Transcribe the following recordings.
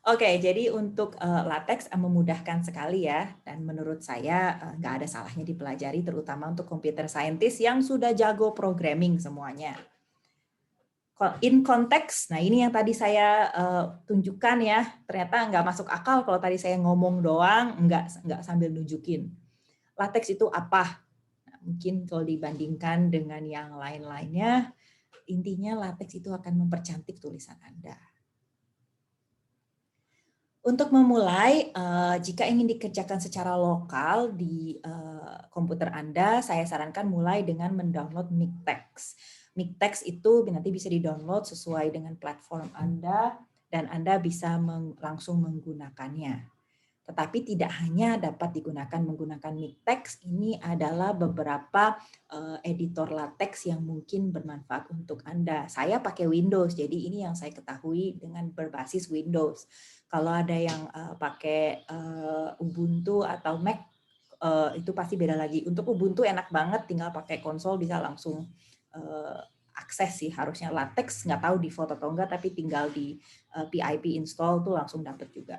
Oke, jadi untuk latex memudahkan sekali ya, dan menurut saya nggak ada salahnya dipelajari, terutama untuk computer scientist yang sudah jago programming semuanya. In konteks, nah ini yang tadi saya tunjukkan ya, ternyata nggak masuk akal kalau tadi saya ngomong doang, nggak sambil nunjukin. Latex itu apa? Nah, mungkin kalau dibandingkan dengan yang lain-lainnya, intinya latex itu akan mempercantik tulisan Anda. Untuk memulai, jika ingin dikerjakan secara lokal di komputer Anda, saya sarankan mulai dengan mendownload Miktex. Miktex itu nanti bisa di-download sesuai dengan platform Anda, dan Anda bisa langsung menggunakannya. Tetapi tidak hanya dapat digunakan menggunakan Miktex, ini adalah beberapa editor latex yang mungkin bermanfaat untuk Anda. Saya pakai Windows, jadi ini yang saya ketahui dengan berbasis Windows. Kalau ada yang pakai Ubuntu atau Mac, itu pasti beda lagi. Untuk Ubuntu enak banget, tinggal pakai konsol bisa langsung akses sih. Harusnya latex, nggak tahu default atau enggak, tapi tinggal di PIP install tuh langsung dapat juga.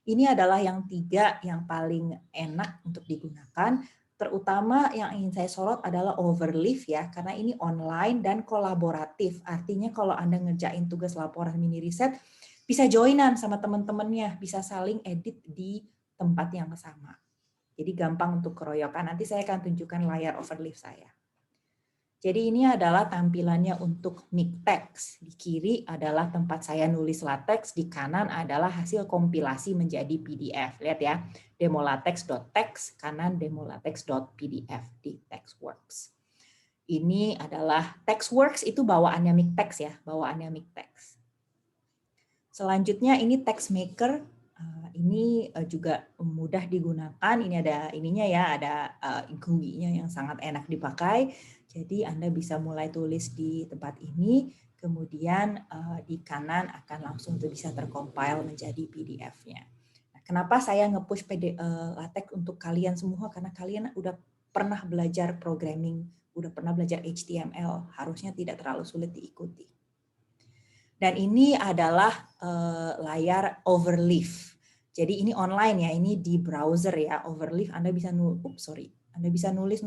Ini adalah yang 3 yang paling enak untuk digunakan, terutama yang ingin saya sorot adalah Overleaf ya, karena ini online dan kolaboratif. Artinya kalau Anda ngerjain tugas laporan mini riset, bisa joinan sama teman-temannya, bisa saling edit di tempat yang sama. Jadi gampang untuk keroyokan. Nanti saya akan tunjukkan layar Overleaf saya. Jadi ini adalah tampilannya untuk Miktex. Di kiri adalah tempat saya nulis latex, di kanan adalah hasil kompilasi menjadi PDF. Lihat ya, demolatex.txt, kanan demolatex.pdf di TextWorks. Ini adalah TextWorks itu bawaannya Miktex ya, bawaannya Miktex. Selanjutnya ini TextMaker. Ini juga mudah digunakan. Ini ada ininya ya, ada GUI-nya yang sangat enak dipakai. Jadi Anda bisa mulai tulis di tempat ini, kemudian di kanan akan langsung bisa tercompile menjadi PDF-nya. Nah, kenapa saya nge-push LaTeX untuk kalian semua? Karena kalian udah pernah belajar programming, udah pernah belajar HTML, harusnya tidak terlalu sulit diikuti. Dan ini adalah layar Overleaf. Jadi ini online ya, ini di browser ya, Overleaf. Anda bisa nulis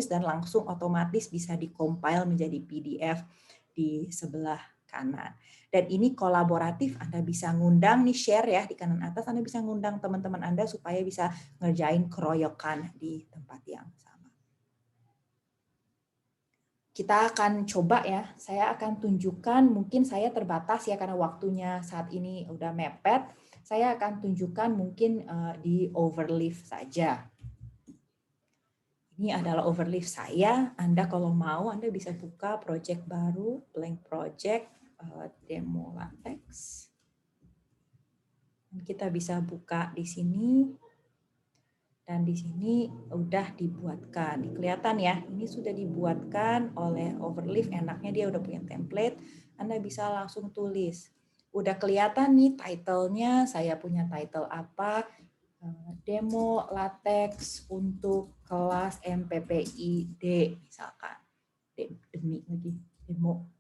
dan langsung otomatis bisa di-compile menjadi PDF di sebelah kanan. Dan ini kolaboratif, Anda bisa ngundang nih, share ya di kanan atas, Anda bisa ngundang teman-teman Anda supaya bisa ngerjain keroyokan di tempat yang sama. Kita akan coba ya, saya akan tunjukkan, mungkin saya terbatas ya karena waktunya saat ini udah mepet, saya akan tunjukkan mungkin di Overleaf saja. Ini adalah Overleaf saya, Anda kalau mau Anda bisa buka project baru, blank project, demo latex. Kita bisa buka di sini. Dan di sini udah dibuatkan. Kelihatan ya, ini sudah dibuatkan oleh Overleaf. Enaknya dia udah punya template. Anda bisa langsung tulis. Udah kelihatan nih title-nya. Saya punya title apa? Demo latex untuk kelas MPPID misalkan. Demi lagi, demo.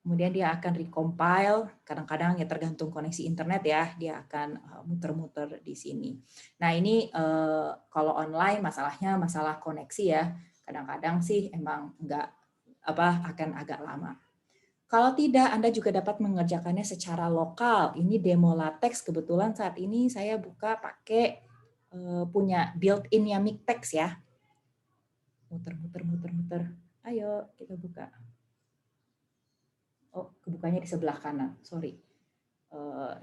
Kemudian dia akan recompile, kadang-kadang ya tergantung koneksi internet ya, dia akan muter-muter di sini. Nah ini kalau online masalahnya masalah koneksi ya, kadang-kadang sih emang akan agak lama. Kalau tidak, Anda juga dapat mengerjakannya secara lokal. Ini demo latex, kebetulan saat ini saya buka pakai punya built-in-nya Miktex ya. Muter-muter. Ayo kita buka. Oh, kebukanya di sebelah kanan, sorry.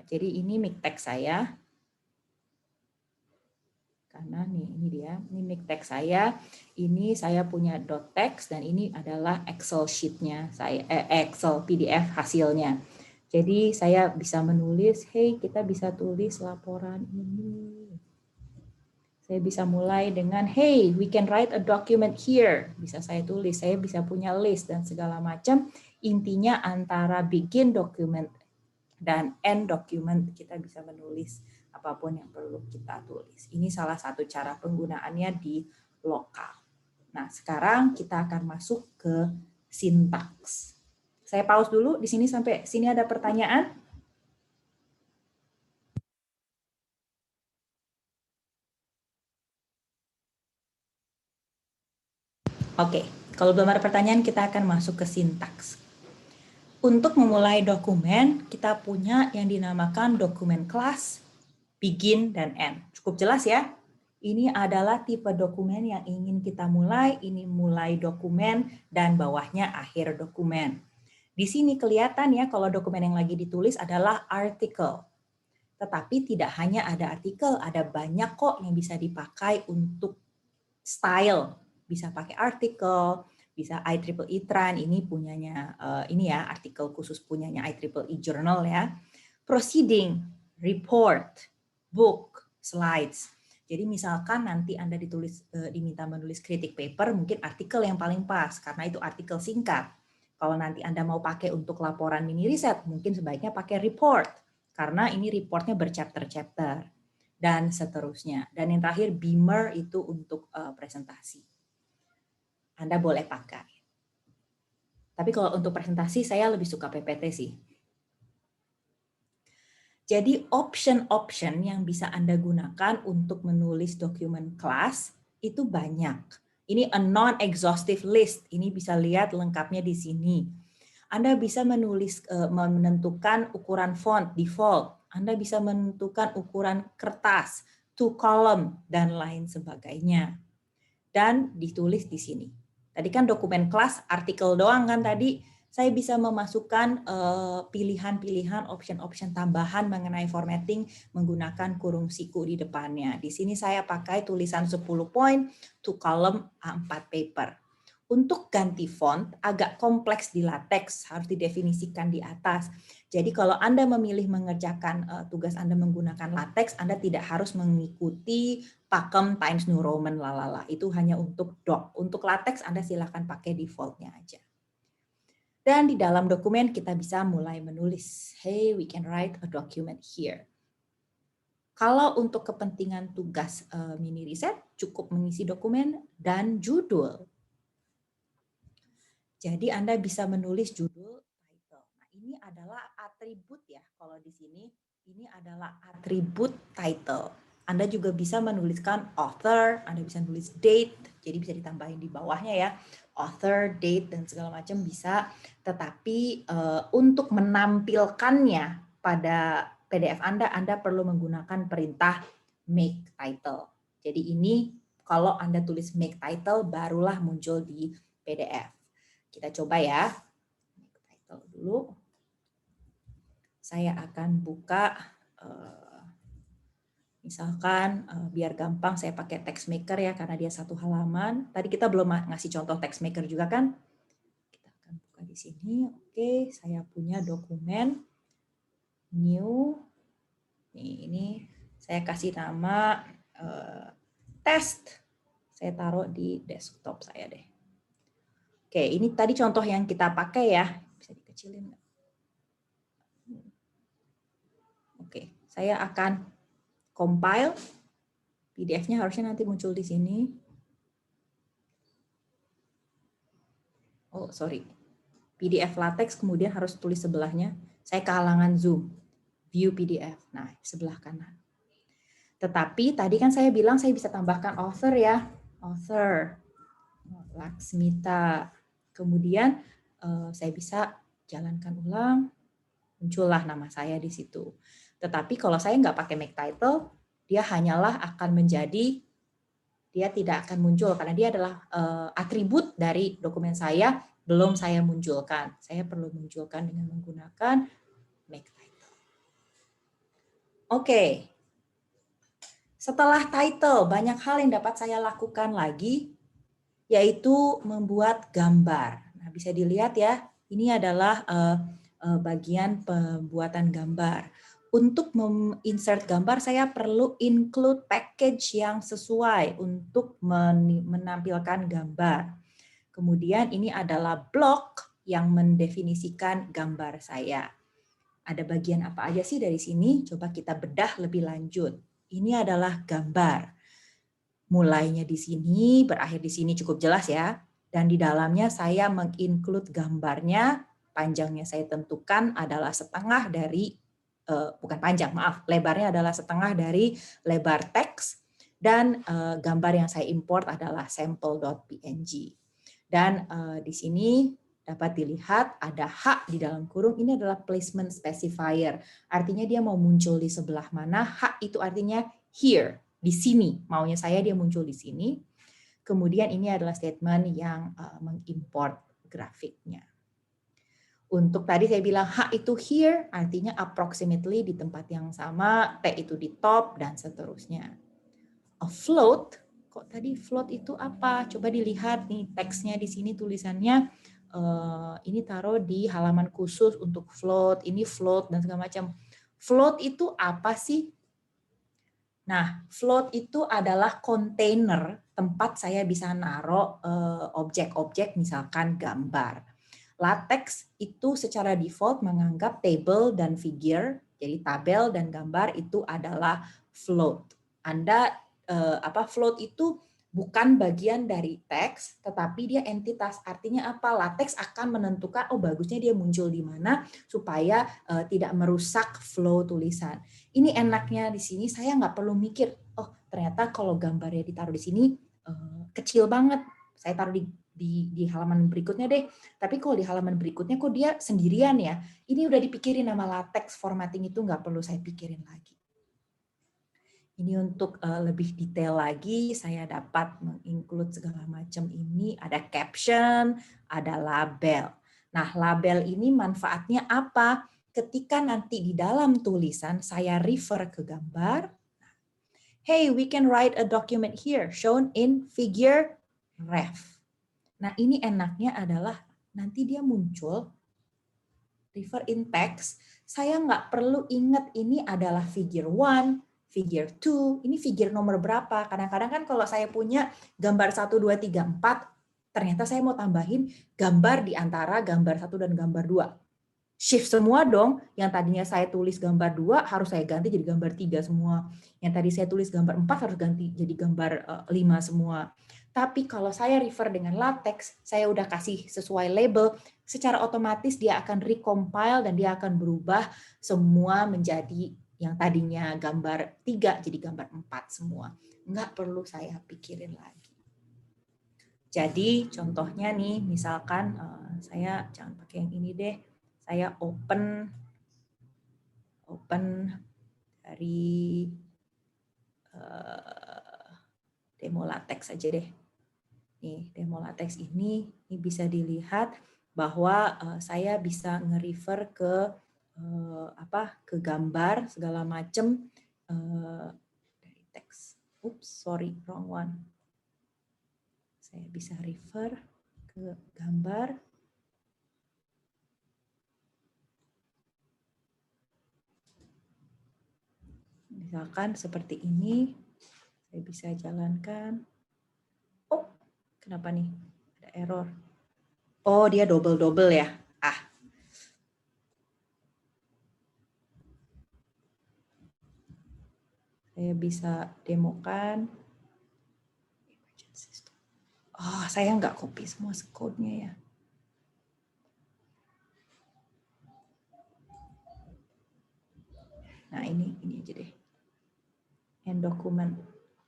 Jadi ini Miktex saya. Karena nih, ini dia, ini Miktex saya. Ini saya punya .text dan ini adalah Excel sheet-nya saya, Excel PDF hasilnya. Jadi saya bisa menulis, hey kita bisa tulis laporan ini. Saya bisa mulai dengan, hey we can write a document here. Bisa saya tulis, saya bisa punya list dan segala macam. Intinya antara bikin dokumen dan end document kita bisa menulis apapun yang perlu kita tulis. Ini salah satu cara penggunaannya di lokal. Nah, sekarang kita akan masuk ke sintaks. Saya pause dulu di sini sampai sini ada pertanyaan? Oke, kalau belum ada pertanyaan kita akan masuk ke sintaks. Untuk memulai dokumen, kita punya yang dinamakan dokumen kelas, begin, dan end. Cukup jelas ya? Ini adalah tipe dokumen yang ingin kita mulai, ini mulai dokumen, dan bawahnya akhir dokumen. Di sini kelihatan ya kalau dokumen yang lagi ditulis adalah artikel. Tetapi tidak hanya ada artikel, ada banyak kok yang bisa dipakai untuk style. Bisa pakai artikel, bisa IEEE Tran, ini punyanya ini ya artikel khusus punyanya IEEE Journal ya. Proceeding, report, book, slides. Jadi misalkan nanti Anda diminta menulis kritik paper, mungkin artikel yang paling pas karena itu artikel singkat. Kalau nanti Anda mau pakai untuk laporan mini riset, mungkin sebaiknya pakai report karena ini reportnya berchapter-chapter dan seterusnya. Dan yang terakhir Beamer itu untuk presentasi. Anda boleh pakai. Tapi kalau untuk presentasi saya lebih suka PPT sih. Jadi option-option yang bisa Anda gunakan untuk menulis dokumen kelas itu banyak. Ini a non-exhaustive list. Ini bisa lihat lengkapnya di sini. Anda bisa menentukan ukuran font default. Anda bisa menentukan ukuran kertas, 2 column, dan lain sebagainya. Dan ditulis di sini. Tadi kan dokumen kelas artikel doang kan tadi, saya bisa memasukkan pilihan-pilihan option-option tambahan mengenai formatting menggunakan kurung siku di depannya. Di sini saya pakai tulisan 10 poin, 2 column, A4 paper. Untuk ganti font agak kompleks di LaTeX, harus didefinisikan di atas. Jadi kalau Anda memilih mengerjakan tugas Anda menggunakan LaTeX, Anda tidak harus mengikuti pakem Times New Roman lalala. Itu hanya untuk doc. Untuk LaTeX Anda silakan pakai defaultnya aja. Dan di dalam dokumen kita bisa mulai menulis. Hey, we can write a document here. Kalau untuk kepentingan tugas mini riset, cukup mengisi dokumen dan judul. Jadi Anda bisa menulis judul, title. Nah, ini adalah atribut ya. Kalau di sini, ini adalah atribut title. Anda juga bisa menuliskan author, Anda bisa nulis date, jadi bisa ditambahin di bawahnya ya. Author, date, dan segala macam bisa. Tetapi untuk menampilkannya pada PDF Anda perlu menggunakan perintah make title. Jadi ini kalau Anda tulis make title, barulah muncul di PDF. Kita coba ya. Title dulu. Saya akan buka, misalkan biar gampang saya pakai TextMaker ya, karena dia satu halaman. Tadi kita belum ngasih contoh TextMaker juga kan. Kita akan buka di sini. Oke, saya punya dokumen new. Ini saya kasih nama test. Saya taruh di desktop saya deh. Oke, ini tadi contoh yang kita pakai ya. Bisa dikecilin nggak? Oke, saya akan compile. PDF-nya harusnya nanti muncul di sini. Oh, sorry. PDF LaTeX kemudian harus tulis sebelahnya. Saya kehalangan zoom. View PDF. Nah, sebelah kanan. Tetapi tadi kan saya bilang saya bisa tambahkan author ya. Author. Laksmita. Kemudian saya bisa jalankan ulang. Muncullah nama saya di situ. Tetapi kalau saya nggak pakai make title, dia hanyalah akan menjadi, dia tidak akan muncul karena dia adalah atribut dari dokumen saya, belum saya munculkan. Saya perlu munculkan dengan menggunakan make title. Oke. Setelah title, banyak hal yang dapat saya lakukan lagi, yaitu membuat gambar. Nah, bisa dilihat ya, ini adalah bagian pembuatan gambar. Untuk insert gambar, saya perlu include package yang sesuai untuk menampilkan gambar. Kemudian ini adalah blok yang mendefinisikan gambar saya. Ada bagian apa aja sih dari sini? Coba kita bedah lebih lanjut. Ini adalah gambar. Mulainya di sini, berakhir di sini cukup jelas ya. Dan di dalamnya saya menginclude gambarnya, panjangnya saya tentukan adalah setengah dari, bukan panjang, maaf, lebarnya adalah setengah dari lebar teks, dan gambar yang saya import adalah sample.png. Dan di sini dapat dilihat ada H di dalam kurung, ini adalah placement specifier. Artinya dia mau muncul di sebelah mana, H itu artinya here, di sini. Maunya saya dia muncul di sini. Kemudian ini adalah statement yang mengimport grafiknya. Untuk tadi saya bilang H itu here, artinya approximately di tempat yang sama, T itu di top, dan seterusnya. A float, kok tadi float itu apa? Coba dilihat nih teksnya di sini tulisannya, ini taruh di halaman khusus untuk float, ini float dan segala macam. Float itu apa sih? Nah, float itu adalah kontainer tempat saya bisa naruh objek-objek, misalkan gambar. LaTeX itu secara default menganggap table dan figure, jadi tabel dan gambar itu adalah float. Anda float itu bukan bagian dari teks, tetapi dia entitas. Artinya apa? LaTeX akan menentukan, oh bagusnya dia muncul di mana supaya tidak merusak flow tulisan. Ini enaknya di sini, saya nggak perlu mikir, oh ternyata kalau gambarnya ditaruh di sini kecil banget, saya taruh di halaman berikutnya deh. Tapi kalau di halaman berikutnya kok dia sendirian ya, ini udah dipikirin sama LaTeX, formatting itu nggak perlu saya pikirin lagi. Ini untuk lebih detail lagi, saya dapat menginclude segala macam ini, ada caption, ada label. Nah, label ini manfaatnya apa? Ketika nanti di dalam tulisan saya refer ke gambar, hey, we can write a document here, shown in figure ref. Nah, ini enaknya adalah nanti dia muncul, refer in text, saya nggak perlu ingat ini adalah figure 1, figure 2, ini figure nomor berapa. Kadang-kadang kan kalau saya punya gambar 1, 2, 3, 4, ternyata saya mau tambahin gambar di antara gambar 1 dan gambar 2. Shift semua dong, yang tadinya saya tulis gambar 2 harus saya ganti jadi gambar 3 semua. Yang tadi saya tulis gambar 4 harus ganti jadi gambar 5 semua. Tapi kalau saya refer dengan LaTeX, saya udah kasih sesuai label, secara otomatis dia akan recompile dan dia akan berubah semua menjadi yang tadinya gambar 3 jadi gambar 4 semua. Nggak perlu saya pikirin lagi. Jadi contohnya nih, misalkan saya jangan pakai yang ini deh, saya open dari demo LaTeX aja deh. Nih, demo LaTeX ini bisa dilihat bahwa saya bisa nge-refer ke ke gambar segala macam dari teks. Oops, sorry, wrong one. Saya bisa refer ke gambar. Misalkan seperti ini, saya bisa jalankan. Oh, kenapa nih? Ada error. Oh, dia double-double ya? Saya bisa demokan. Oh, saya nggak copy semua code-nya ya. Nah, ini aja deh. End dokumen.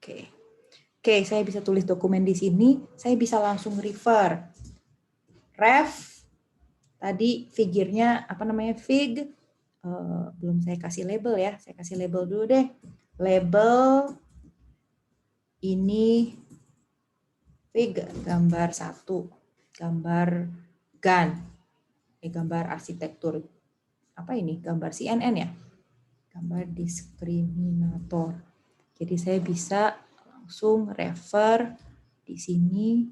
Oke. Oke, saya bisa tulis dokumen di sini, saya bisa langsung refer. Ref, tadi figurnya apa namanya? Fig. Belum saya kasih label ya, saya kasih label dulu deh. Label ini fig gambar 1, gambar GAN, gambar arsitektur. Apa ini? Gambar CNN ya? Gambar diskriminator. Jadi saya bisa langsung refer di sini.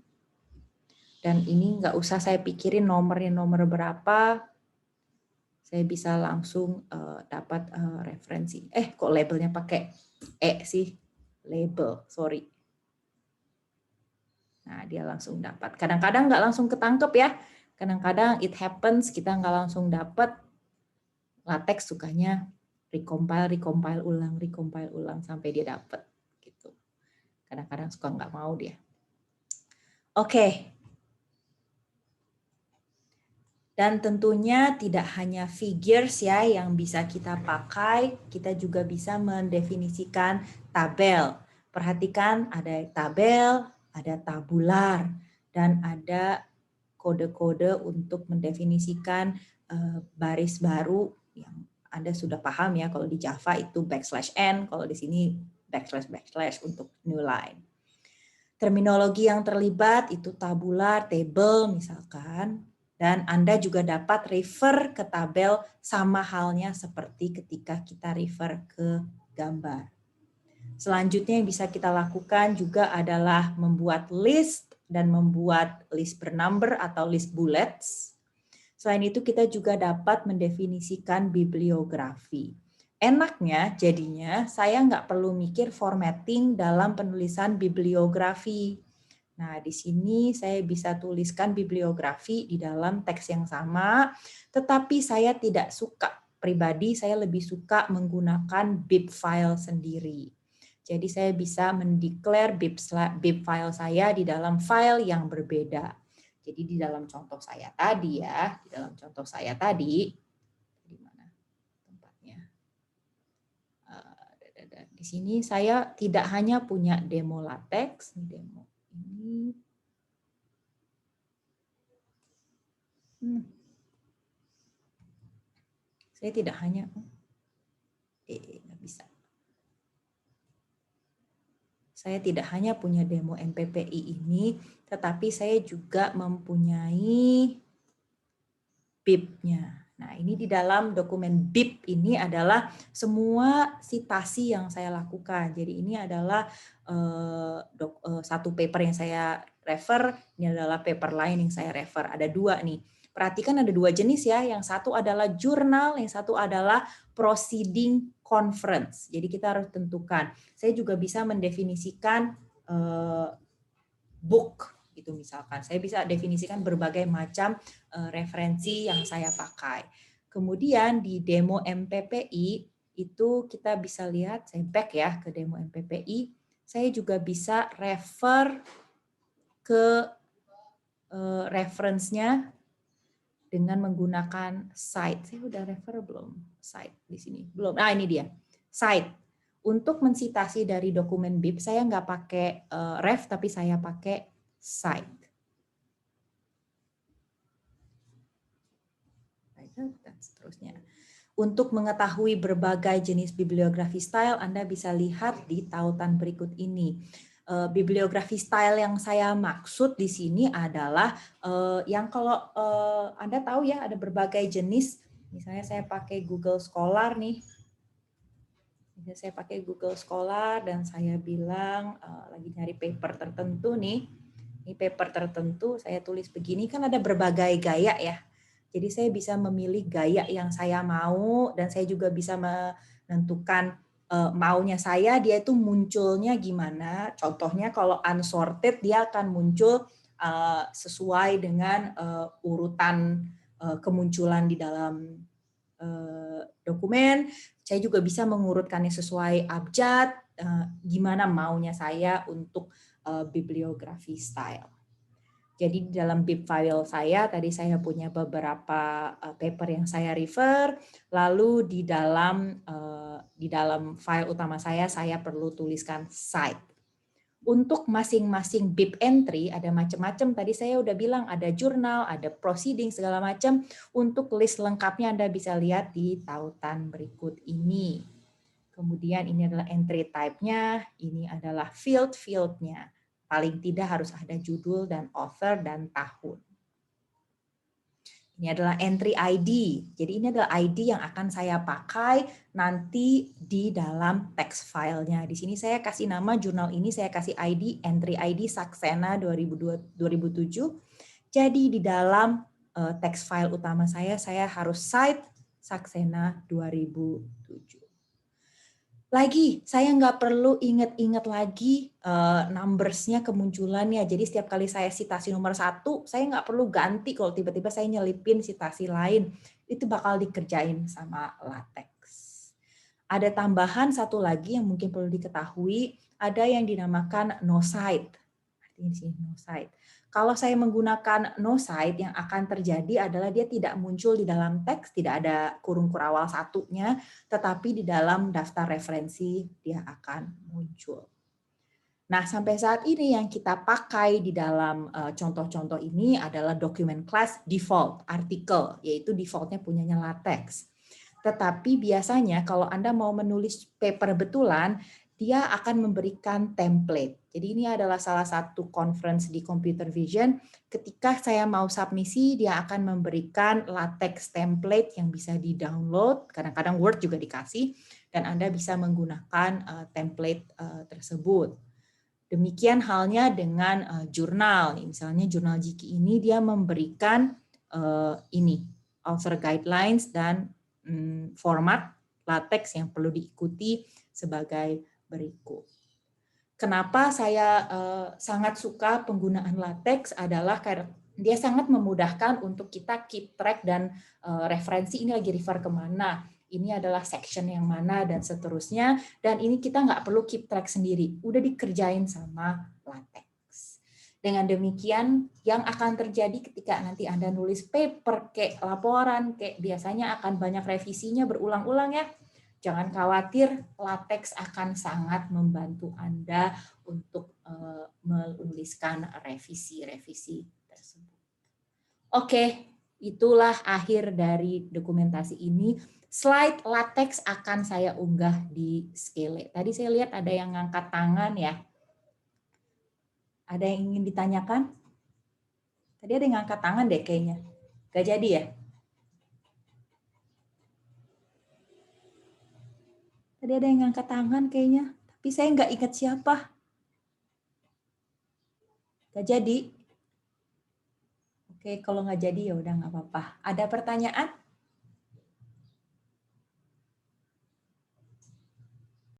Dan ini nggak usah saya pikirin nomornya nomor berapa. Saya bisa langsung dapat referensi. Kok labelnya pakai sih? Label, sorry. Nah, dia langsung dapat. Kadang-kadang nggak langsung ketangkep ya. Kadang-kadang it happens, kita nggak langsung dapat. LaTeX sukanya recompile ulang sampai dia dapat. Gitu. Kadang-kadang suka nggak mau dia. Oke. Dan tentunya tidak hanya figures ya yang bisa kita pakai, kita juga bisa mendefinisikan tabel. Perhatikan ada tabel, ada tabular. dan ada kode-kode untuk mendefinisikan baris baru yang Anda sudah paham ya, kalau di Java itu \n, kalau di sini \\/ untuk new line. Terminologi yang terlibat itu tabular, table misalkan, dan Anda juga dapat refer ke tabel sama halnya seperti ketika kita refer ke gambar. Selanjutnya yang bisa kita lakukan juga adalah membuat list dan membuat list bernumber atau list bullets. Selain itu kita juga dapat mendefinisikan bibliografi. Enaknya jadinya saya nggak perlu mikir formatting dalam penulisan bibliografi. Nah, di sini saya bisa tuliskan bibliografi di dalam teks yang sama, tetapi saya tidak suka, pribadi saya lebih suka menggunakan bib file sendiri. Jadi saya bisa mendeklar bib file saya di dalam file yang berbeda. Jadi di dalam contoh saya tadi ya, di mana tempatnya? Di sini saya tidak hanya punya demo latex, demo ini. Saya tidak hanya nggak bisa. Saya tidak hanya punya demo MPPI ini, tetapi saya juga mempunyai BIP-nya. Nah, ini di dalam dokumen BIP ini adalah semua sitasi yang saya lakukan. Jadi ini adalah satu paper yang saya refer, ini adalah paper lain yang saya refer. Ada dua nih. Perhatikan ada dua jenis ya. Yang satu adalah jurnal, yang satu adalah proceeding conference. Jadi kita harus tentukan. Saya juga bisa mendefinisikan book gitu misalkan. Saya bisa definisikan berbagai macam referensi yang saya pakai. Kemudian di demo MPPI itu kita bisa lihat, saya back ya ke demo MPPI, saya juga bisa refer ke reference-nya dengan menggunakan cite. Saya udah refer belum? Cite di sini. Belum. Nah, ini dia. Cite. Untuk mensitasi dari dokumen BIP, saya nggak pakai ref, tapi saya pakai cite. Dan seterusnya. Untuk mengetahui berbagai jenis bibliografi style, Anda bisa lihat di tautan berikut ini. Bibliografi style yang saya maksud di sini adalah yang kalau Anda tahu ya ada berbagai jenis. Misalnya saya pakai Google Scholar nih. Saya pakai Google Scholar dan saya bilang lagi nyari paper tertentu nih. Ini paper tertentu saya tulis begini, kan ada berbagai gaya ya. Jadi saya bisa memilih gaya yang saya mau dan saya juga bisa menentukan maunya saya dia itu munculnya gimana. Contohnya kalau unsorted dia akan muncul sesuai dengan urutan kemunculan di dalam dokumen. Saya juga bisa mengurutkannya sesuai abjad, gimana maunya saya untuk bibliografi style. Jadi di dalam bib file saya, tadi saya punya beberapa paper yang saya refer, lalu di dalam file utama saya perlu tuliskan cite. Untuk masing-masing bib entry ada macam-macam. Tadi saya udah bilang ada jurnal, ada proceeding segala macam. Untuk list lengkapnya Anda bisa lihat di tautan berikut ini. Kemudian ini adalah entry type-nya, ini adalah field-nya. Paling tidak harus ada judul dan author dan tahun. Ini adalah entry ID. Jadi ini adalah ID yang akan saya pakai nanti di dalam text filenya. Di sini saya kasih nama jurnal ini, saya kasih ID, entry ID Saxena 2007. Jadi di dalam text file utama saya harus cite Saxena 2007. Lagi, saya nggak perlu ingat-ingat lagi numbers-nya kemunculannya. Jadi setiap kali saya sitasi nomor 1, saya nggak perlu ganti kalau tiba-tiba saya nyelipin sitasi lain. Itu bakal dikerjain sama LaTeX. Ada tambahan satu lagi yang mungkin perlu diketahui, ada yang dinamakan no cite. Artinya di sini no cite. Kalau saya menggunakan no cite, yang akan terjadi adalah dia tidak muncul di dalam teks, tidak ada kurung kurawal satunya, tetapi di dalam daftar referensi dia akan muncul. Nah, sampai saat ini yang kita pakai di dalam contoh-contoh ini adalah document class default artikel, yaitu defaultnya punyanya LaTeX. Tetapi biasanya kalau Anda mau menulis paper betulan, dia akan memberikan template. Jadi ini adalah salah satu conference di computer vision. Ketika saya mau submisi, dia akan memberikan LaTeX template yang bisa di-download. Kadang-kadang Word juga dikasih, dan Anda bisa menggunakan template tersebut. Demikian halnya dengan jurnal. Misalnya jurnal Jiki ini dia memberikan ini author guidelines dan format LaTeX yang perlu diikuti sebagai berikut. Kenapa saya sangat suka penggunaan LaTeX adalah karena dia sangat memudahkan untuk kita keep track dan referensi ini lagi refer kemana, ini adalah section yang mana, dan seterusnya. Dan ini kita nggak perlu keep track sendiri, udah dikerjain sama LaTeX. Dengan demikian, yang akan terjadi ketika nanti Anda nulis paper, kayak laporan, kayak biasanya akan banyak revisinya berulang-ulang ya. Jangan khawatir, LaTeX akan sangat membantu Anda untuk menuliskan revisi-revisi tersebut. Oke, itulah akhir dari dokumentasi ini. Slide LaTeX akan saya unggah di Skele. Tadi saya lihat ada yang ngangkat tangan ya. Ada yang ingin ditanyakan? Tadi ada yang ngangkat tangan deh kayaknya. Gak jadi ya? Tadi ada yang ngangkat tangan kayaknya. Tapi saya nggak ingat siapa. Gak jadi. Oke, kalau nggak jadi ya udah nggak apa-apa. Ada pertanyaan?